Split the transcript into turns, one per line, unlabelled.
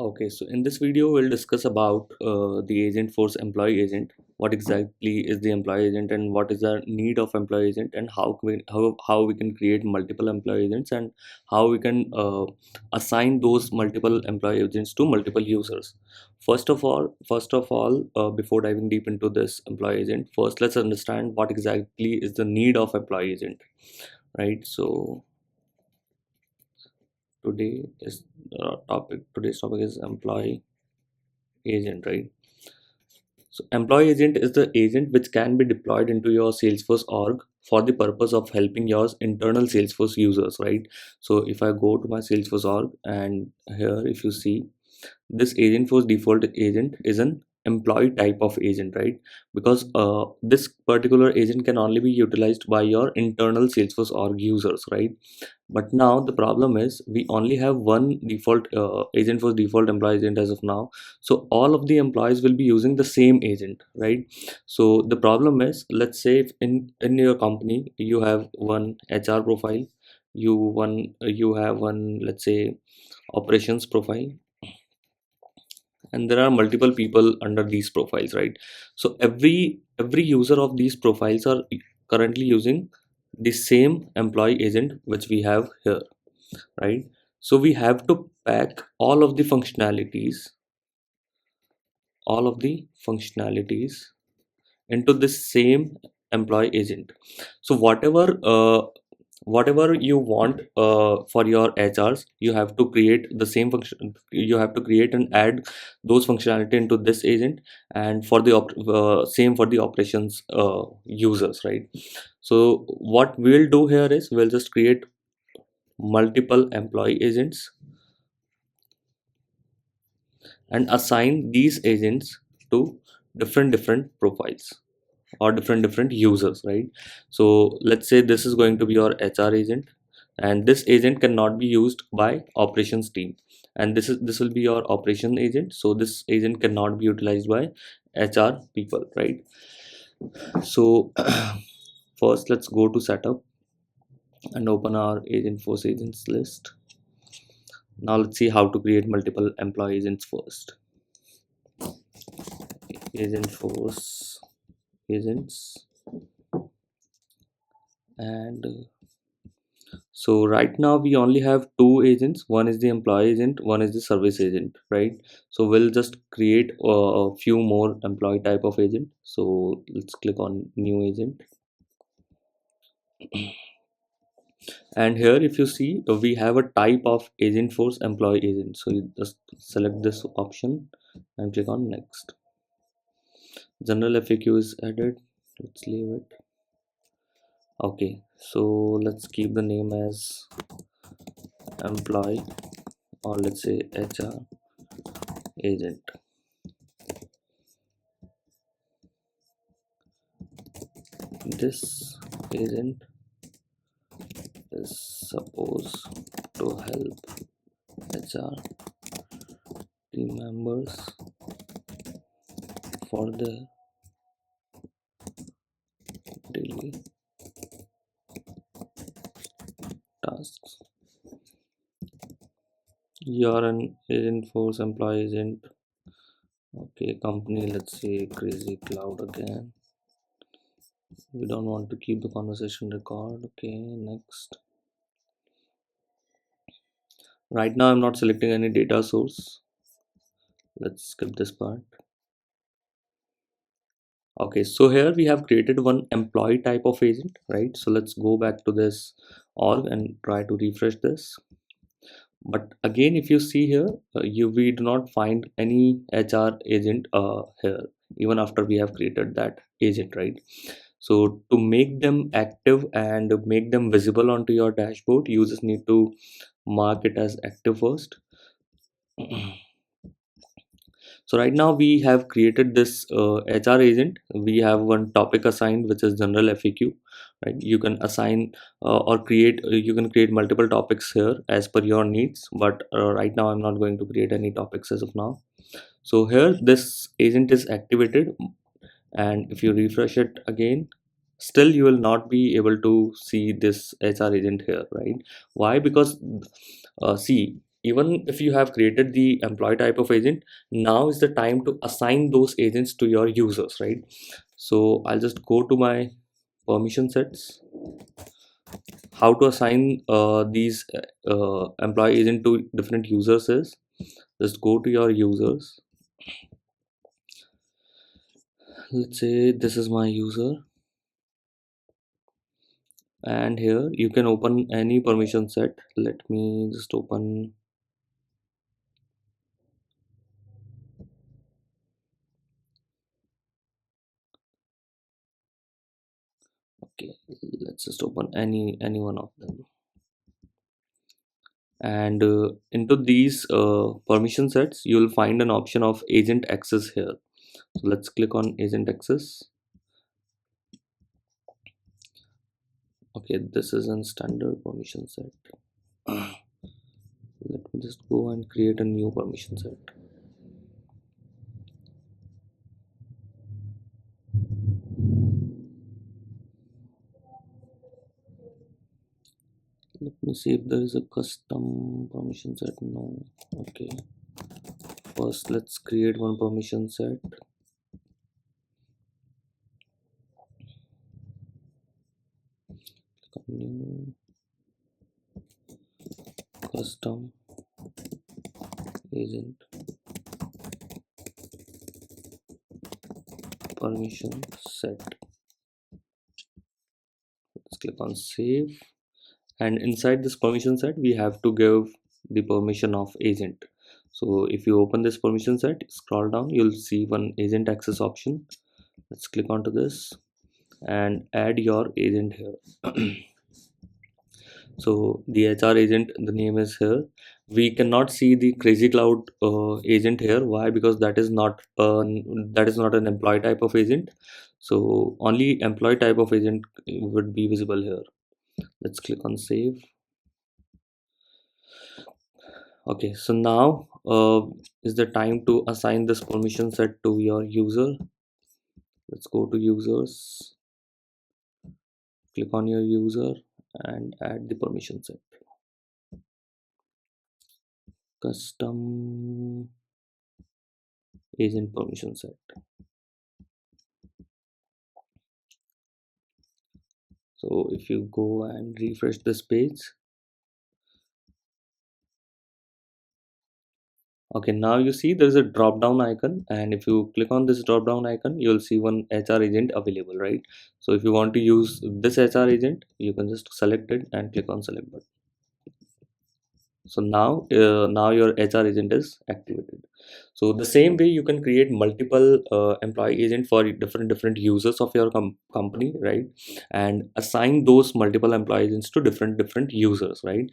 Okay, so in this video, we'll discuss about the Agentforce Employee Agent. What exactly is the Employee Agent, and what is the need of Employee Agent, and how we can create multiple Employee Agents, and how we can assign those multiple Employee Agents to multiple users. First of all, before diving deep into this Employee Agent, first let's understand what exactly is the need of Employee Agent, right? So today's topic is Employee Agent, right? So employee agent is the agent which can be deployed into your Salesforce org for the purpose of helping your internal Salesforce users, right? So if I go to my Salesforce org, and here if you see, this Agentforce default agent is an employee type of agent, right? Because this particular agent can only be utilized by your internal Salesforce org users, right? But now the problem is we only have one default Agentforce default employee agent as of now. So all of the employees will be using the same agent, right? So the problem is, let's say if in your company you have one HR profile, you have one, let's say, operations profile, and there are multiple people under these profiles, right? So every user of these profiles are currently using the same employee agent which we have here, right? So we have to pack all of the functionalities into this same employee agent. So whatever you want for your HRs, you have to create the same function. You have to create and add those functionality into this agent, and for the same for the operations users, right? So what we'll do here is we'll just create multiple employee agents and assign these agents to different profiles or different users, right? So let's say this is going to be your HR agent, and this agent cannot be used by operations team, and this will be your operation agent, so this agent cannot be utilized by HR people, right? So first let's go to setup and open our Agentforce agents list. Now let's see how to create multiple employee agents first. Agentforce agents, and so right now we only have two agents. One is the employee agent, one is the service agent, right? So we'll just create a few more employee type of agent. So let's click on new agent, and here if you see, we have a type of Agentforce employee agent. So you just select this option and click on next. General FAQ is added. Let's leave it. Okay, so let's keep the name as employee, or let's say HR agent. This agent is supposed to help HR team members for their daily tasks. You're an Agentforce employee agent. Okay, company, let's say Crazy Cloud again. We don't want to keep the conversation record. Okay, next. Right now I'm not selecting any data source. Let's skip this part. Okay, so here we have created one employee type of agent, right? So let's go back to this org and try to refresh this. But again, if you see here, we do not find any HR agent here, even after we have created that agent, right? So to make them active and make them visible onto your dashboard, you just need to mark it as active first. So right now we have created this HR agent. We have one topic assigned, which is general FAQ, right? You can assign or create, you can create multiple topics here as per your needs, but right now I'm not going to create any topics as of now. So here this agent is activated, and if you refresh it again, still you will not be able to see this HR agent here, right? Why? Because see, even if you have created the employee type of agent, now is the time to assign those agents to your users, right? So I'll just go to my permission sets. How to assign these employee agent to different users is, just go to your users. Let's say this is my user, and here you can open any permission set. Let me just open, okay, let's just open any one of them. And into these permission sets, you'll find an option of agent access here. So let's click on agent access. Okay, this is a standard permission set. Let me just go and create a new permission set. Let me see if there is a custom permission set. No. Okay, first let's create one permission set. New custom agent permission set. Let's click on save, and inside this permission set we have to give the permission of agent. So if you open this permission set, scroll down, you'll see one agent access option. Let's click onto this and add your agent here. So the HR agent, the name is here. We cannot see the crazy cloud agent here. Why? Because that is not an employee type of agent. So only employee type of agent would be visible here. Let's click on save. Okay, so now is the time to assign this permission set to your user. Let's go to users, click on your user and add the permission set. Custom agent permission set. So if you go and refresh this page, okay, now you see there is a drop down icon, and if you click on this drop down icon, you'll see one HR agent available, right? So if you want to use this HR agent, you can just select it and click on select button. So now your HR agent is activated. So the same way you can create multiple employee agent for different users of your company, right? And assign those multiple employee agents to different users, right?